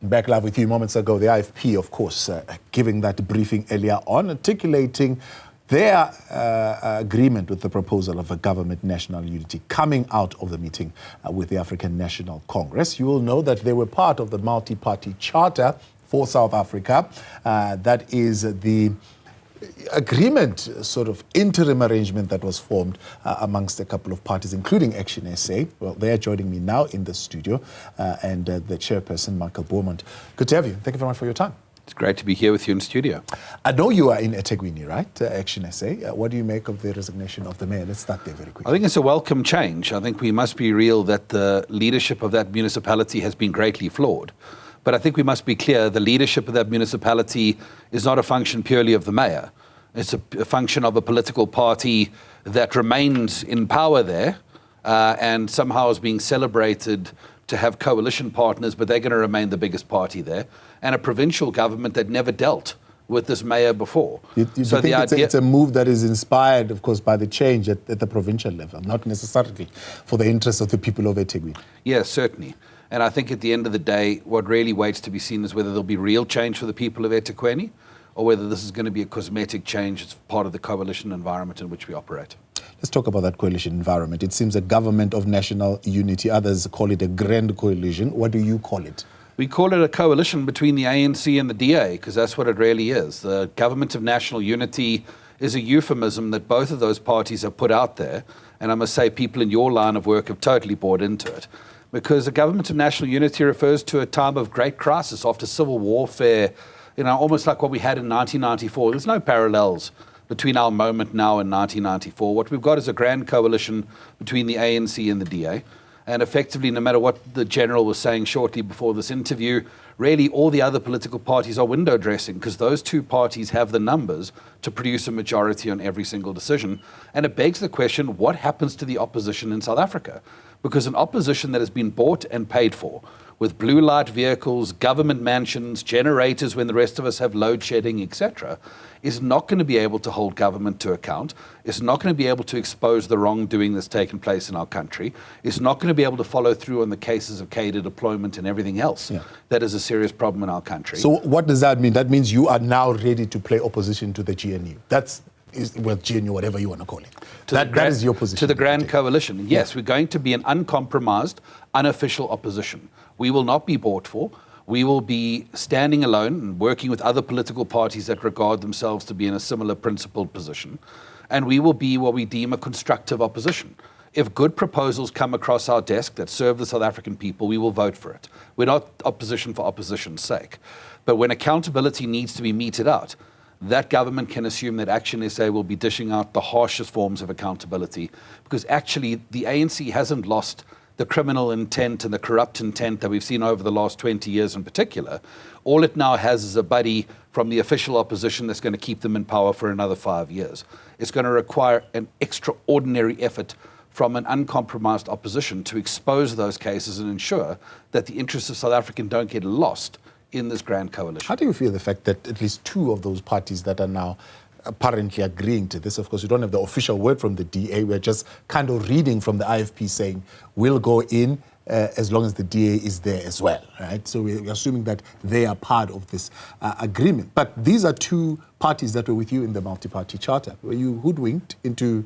Back live with you moments ago, the IFP, of course, giving that briefing earlier on, articulating their agreement with the proposal of a government national unity coming out of the meeting with the African National Congress. You will know that they were part of the multi-party charter for South Africa. That is the agreement, sort of interim arrangement that was formed amongst a couple of parties, including ActionSA. Well, they are joining me now in the studio, and the chairperson, Beaumont. Good to have you. Thank you very much for your time. It's great to be here with you in studio. I know you are in Ekurhuleni, right? ActionSA. What do you make of the resignation of the mayor? Let's start there very quickly. I think it's a welcome change. I think we must be real that the leadership of that municipality has been greatly flawed. But I think we must be clear, the leadership of that municipality is not a function purely of the mayor. It's a function of a political party that remains in power there and somehow is being celebrated to have coalition partners, but they're going to remain the biggest party there, and a provincial government that never dealt with this mayor before. You think it's a move that is inspired, of course, by the change at the provincial level, not necessarily for the interests of the people of Ekurhuleni? Yes, certainly. And I think at the end of the day, what really waits to be seen is whether there'll be real change for the people of Ekurhuleni, or whether this is going to be a cosmetic change as part of the coalition environment in which we operate. Let's talk about that coalition environment. It seems a government of national unity. Others call it a grand coalition. What do you call it? We call it a coalition between the ANC and the DA, because that's what it really is. The government of national unity is a euphemism that both of those parties have put out there. And I must say people in your line of work have totally bought into it. Because the government of national unity refers to a time of great crisis after civil warfare, you know, almost like what we had in 1994. There's no parallels between our moment now and 1994. What we've got is a grand coalition between the ANC and the DA. And effectively, no matter what the general was saying shortly before this interview, really all the other political parties are window dressing, because those two parties have the numbers to produce a majority on every single decision. And it begs the question, what happens to the opposition in South Africa? Because an opposition that has been bought and paid for, with blue light vehicles, government mansions, generators when the rest of us have load shedding, etc., is not going to be able to hold government to account, is not going to be able to expose the wrongdoing that's taken place in our country, is not going to be able to follow through on the cases of cadre deployment and everything else. Yeah. That is a serious problem in our country. So what does that mean? That means you are now ready to play opposition to the GNU. Well, GNU, whatever you want to call it. That is your position. To the grand coalition. Yes, we're going to be an uncompromised, unofficial opposition. We will not be bought for. We will be standing alone and working with other political parties that regard themselves to be in a similar principled position. And we will be what we deem a constructive opposition. If good proposals come across our desk that serve the South African people, we will vote for it. We're not opposition for opposition's sake. But when accountability needs to be meted out, that government can assume that ActionSA will be dishing out the harshest forms of accountability, because actually the ANC hasn't lost the criminal intent and the corrupt intent that we've seen over the last 20 years in particular. All it now has is a buddy from the official opposition that's going to keep them in power for another 5 years. It's going to require an extraordinary effort from an uncompromised opposition to expose those cases and ensure that the interests of South Africans don't get lost in this grand coalition. How do you feel the fact that at least two of those parties that are now apparently agreeing to this, of course, we don't have the official word from the DA, we're just kind of reading from the IFP saying we'll go in as long as the DA is there as well, right? So we're assuming that they are part of this agreement. But these are two parties that were with you in the multi-party charter. Were you hoodwinked into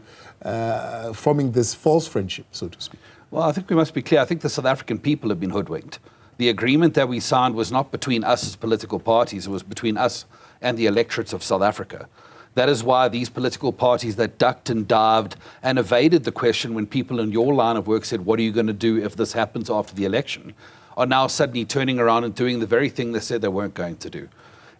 forming this false friendship, so to speak? Well, I think we must be clear. I think the South African people have been hoodwinked. The agreement that we signed was not between us as political parties, it was between us and the electorates of South Africa. That is why these political parties that ducked and dived and evaded the question when people in your line of work said, what are you going to do if this happens after the election, are now suddenly turning around and doing the very thing they said they weren't going to do.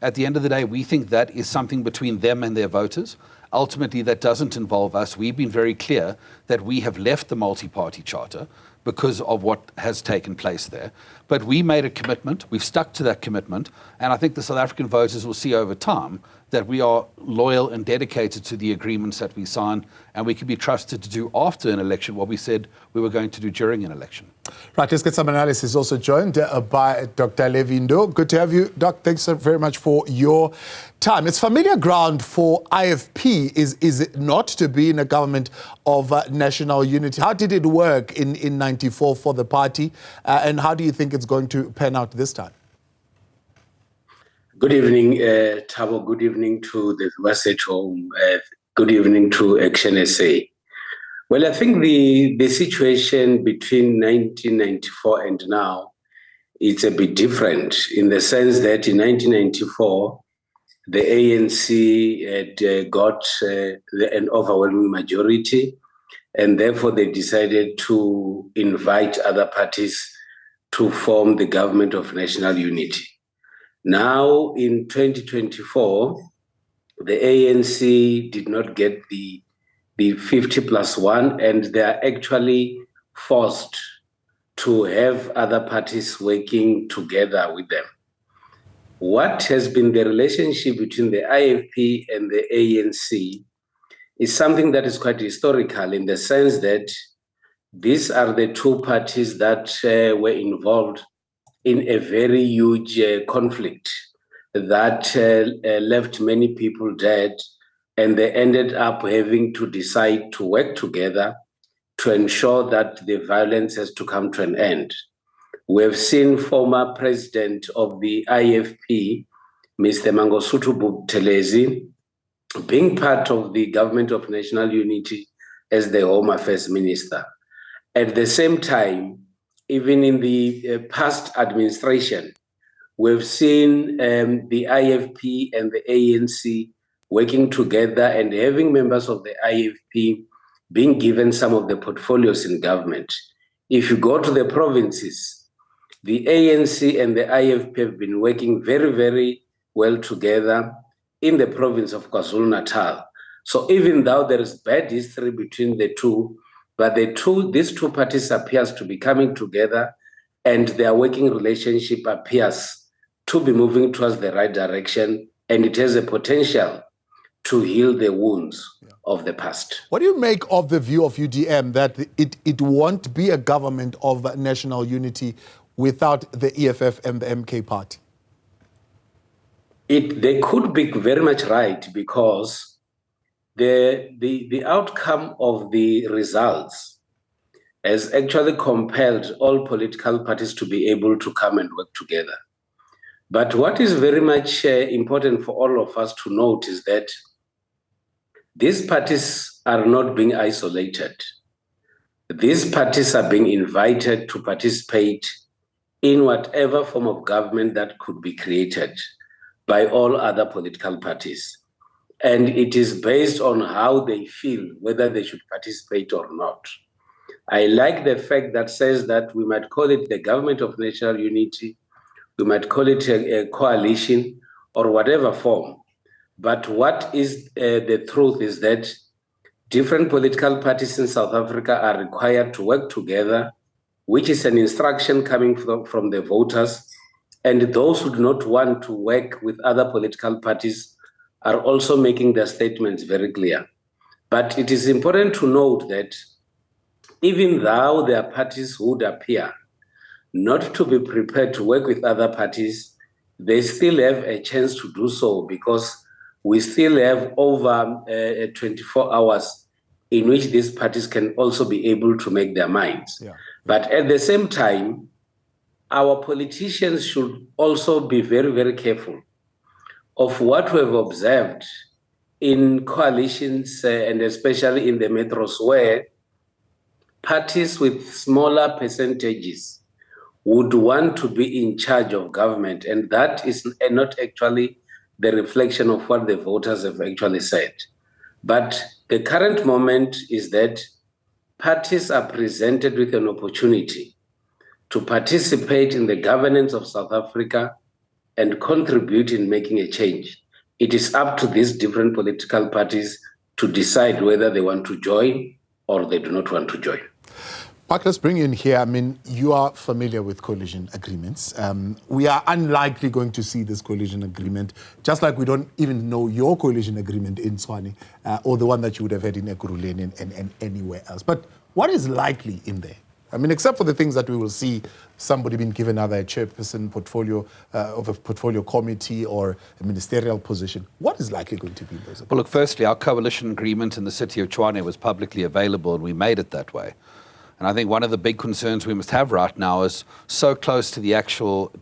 At the end of the day, we think that is something between them and their voters. Ultimately, that doesn't involve us. We've been very clear that we have left the multi-party charter because of what has taken place there. But we made a commitment, we've stuck to that commitment, and I think the South African voters will see over time that we are loyal and dedicated to the agreements that we sign, and we can be trusted to do after an election what we said we were going to do during an election. Right, let's get some analysis. Also joined by Dr. Levy Ndou. Good to have you, Doc. Thanks very much for your time. It's familiar ground for IFP, is it not, to be in a government of national unity? How did it work in 94 for the party, and how do you think it's going to pan out this time? Good evening, Thabo. Good evening to the viewers at home. Good evening to ActionSA. Well, I think the situation between 1994 and now, it's a bit different in the sense that in 1994, the ANC had got an overwhelming majority, and therefore they decided to invite other parties to form the government of national unity. Now, in 2024, the ANC did not get the 50+1, and they are actually forced to have other parties working together with them. What has been the relationship between the IFP and the ANC is something that is quite historical in the sense that these are the two parties that were involved in a very huge conflict that left many people dead, and they ended up having to decide to work together to ensure that the violence has to come to an end. We have seen former president of the IFP, Mr. Mangosuthu Buthelezi, being part of the government of national unity as the Home Affairs Minister. At the same time, even in the past administration, we've seen the IFP and the ANC working together and having members of the IFP being given some of the portfolios in government. If you go to the provinces, the ANC and the IFP have been working very, very well together in the province of KwaZulu-Natal. So even though there is bad history between the two, but these two parties appears to be coming together, and their working relationship appears to be moving towards the right direction, and it has a potential to heal the wounds of the past. What do you make of the view of UDM that it won't be a government of national unity without the EFF and the MK party? They could be very much right, because the outcome of the results has actually compelled all political parties to be able to come and work together. But what is very much important for all of us to note is that these parties are not being isolated. These parties are being invited to participate in whatever form of government that could be created by all other political parties. And it is based on how they feel, whether they should participate or not. I like the fact that says that we might call it the government of national unity, we might call it a coalition or whatever form. But what is the truth is that different political parties in South Africa are required to work together, which is an instruction coming from the voters. And those who do not want to work with other political parties are also making their statements very clear. But it is important to note that even though there are parties who would appear not to be prepared to work with other parties, they still have a chance to do so, because we still have over 24 hours in which these parties can also be able to make their minds. Yeah. But at the same time, our politicians should also be very, very careful of what we have observed in coalitions, and especially in the metros, where parties with smaller percentages would want to be in charge of government, and that is not actually the reflection of what the voters have actually said. But the current moment is that parties are presented with an opportunity to participate in the governance of South Africa and contribute in making a change. It is up to these different political parties to decide whether they want to join or they do not want to join. Mark, let's bring you in here. I mean, you are familiar with coalition agreements. We are unlikely going to see this coalition agreement, just like we don't even know your coalition agreement in Tshwane, or the one that you would have had in Ekurhuleni and anywhere else. But what is likely in there? I mean, except for the things that we will see, somebody being given either a chairperson portfolio of a portfolio committee or a ministerial position, what is likely going to be in those agreements? Well, look, firstly, our coalition agreement in the city of Tshwane was publicly available, and we made it that way. And I think one of the big concerns we must have right now is so close to the actual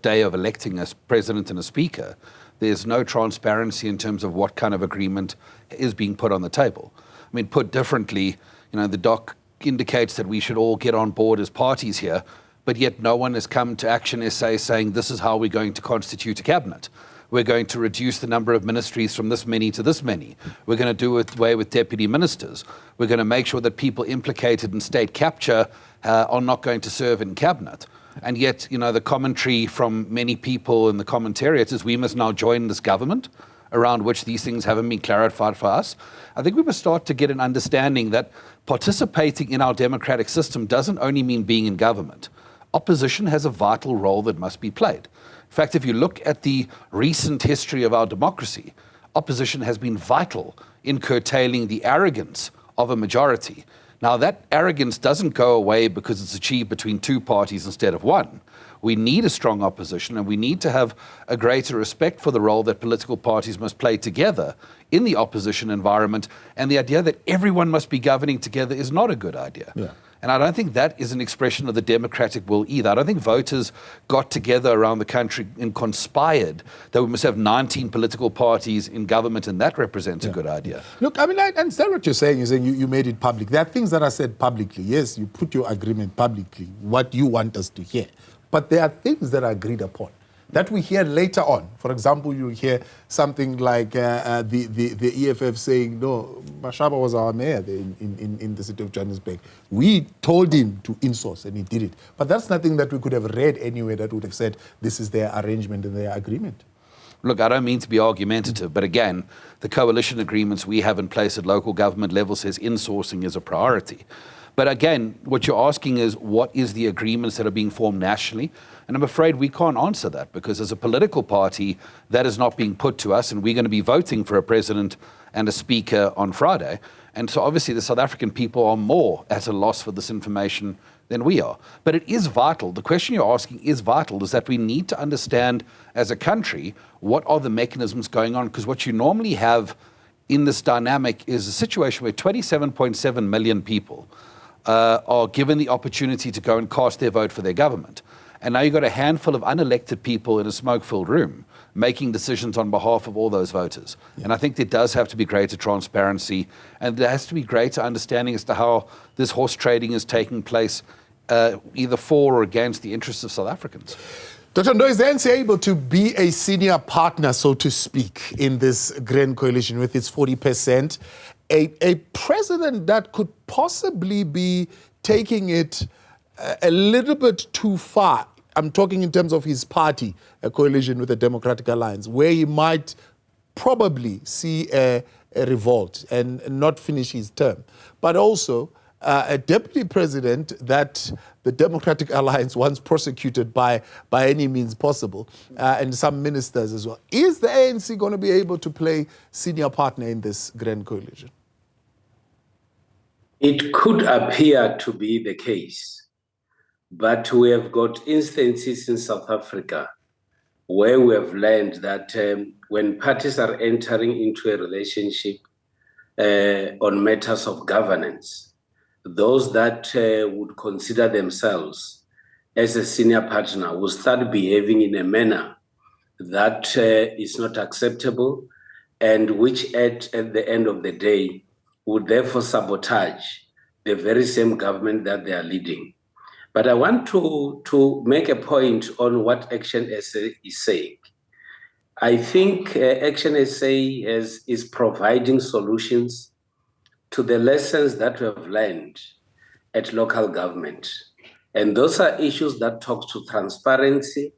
day of electing a president and a speaker, there's no transparency in terms of what kind of agreement is being put on the table. I mean, put differently, the doc indicates that we should all get on board as parties here, but yet no one has come to ActionSA saying this is how we're going to constitute a cabinet. We're going to reduce the number of ministries from this many to this many. We're going to do away with deputy ministers. We're going to make sure that people implicated in state capture are not going to serve in cabinet. And yet, the commentary from many people in the commentariats is we must now join this government around which these things haven't been clarified for us. I think we must start to get an understanding that participating in our democratic system doesn't only mean being in government. Opposition has a vital role that must be played. In fact, if you look at the recent history of our democracy, opposition has been vital in curtailing the arrogance of a majority. Now, that arrogance doesn't go away because it's achieved between two parties instead of one. We need a strong opposition, and we need to have a greater respect for the role that political parties must play together in the opposition environment. And the idea that everyone must be governing together is not a good idea. Yeah. And I don't think that is an expression of the democratic will either. I don't think voters got together around the country and conspired that we must have 19 political parties in government, and that represents a good idea. Look, I mean, I understand what you're saying. You're saying you made it public. There are things that are said publicly. Yes, you put your agreement publicly, what you want us to hear. But there are things that are agreed upon that we hear later on. For example, you hear something like the EFF saying, no, Mashaba was our mayor in the city of Johannesburg. We told him to insource, and he did it. But that's nothing that we could have read anywhere that would have said this is their arrangement and their agreement. Look, I don't mean to be argumentative, but again, the coalition agreements we have in place at local government level says insourcing is a priority. But again, what you're asking is what is the agreements that are being formed nationally? And I'm afraid we can't answer that because as a political party, that is not being put to us, and we're going to be voting for a president and a speaker on Friday. And so obviously the South African people are more at a loss for this information than we are. But it is vital. The question you're asking is vital, is that we need to understand as a country what are the mechanisms going on, because what you normally have in this dynamic is a situation where 27.7 million people are given the opportunity to go and cast their vote for their government. And now you've got a handful of unelected people in a smoke-filled room making decisions on behalf of all those voters. Yeah. And I think there does have to be greater transparency, and there has to be greater understanding as to how this horse trading is taking place, either for or against the interests of South Africans. Dr. Ndou, is the ANC able to be a senior partner, so to speak, in this grand coalition with its 40%? A president that could possibly be taking it a little bit too far. I'm talking in terms of his party, a coalition with the Democratic Alliance, where he might probably see a revolt and not finish his term. But also a deputy president that the Democratic Alliance wants prosecuted by any means possible, and some ministers as well. Is the ANC going to be able to play senior partner in this grand coalition? It could appear to be the case, but we have got instances in South Africa where we have learned that when parties are entering into a relationship on matters of governance, those that would consider themselves as a senior partner will start behaving in a manner that is not acceptable, and which at the end of the day would therefore sabotage the very same government that they are leading. But I want to make a point on what ActionSA is saying. I think ActionSA is providing solutions to the lessons that we have learned at local government. And those are issues that talk to transparency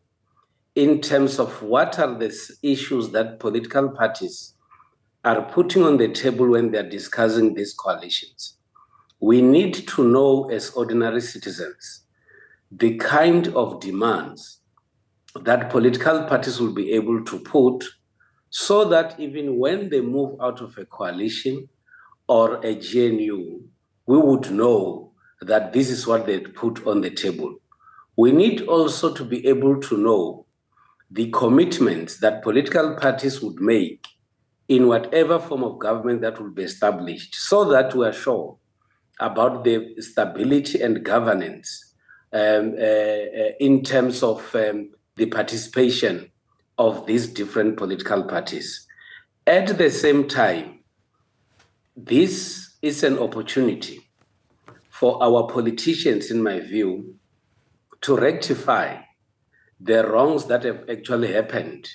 in terms of what are the issues that political parties are putting on the table when they're discussing these coalitions. We need to know as ordinary citizens the kind of demands that political parties will be able to put so that even when they move out of a coalition or a GNU, we would know that this is what they put on the table. We need also to be able to know the commitments that political parties would make in whatever form of government that will be established, so that we are sure about the stability and governance in terms of the participation of these different political parties. At the same time, this is an opportunity for our politicians, in my view, to rectify the wrongs that have actually happened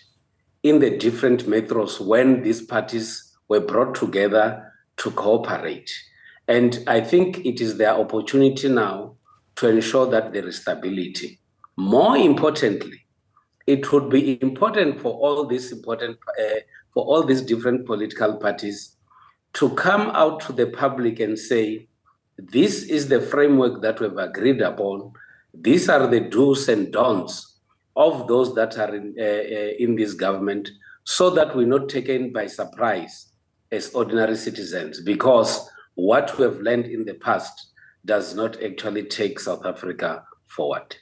in the different metros when these parties were brought together to cooperate. And I think it is their opportunity now to ensure that there is stability. More importantly, it would be important for all these different political parties to come out to the public and say, this is the framework that we've agreed upon. These are the do's and don'ts of those that are in this government, so that we're not taken by surprise as ordinary citizens, because what we have learned in the past does not actually take South Africa forward.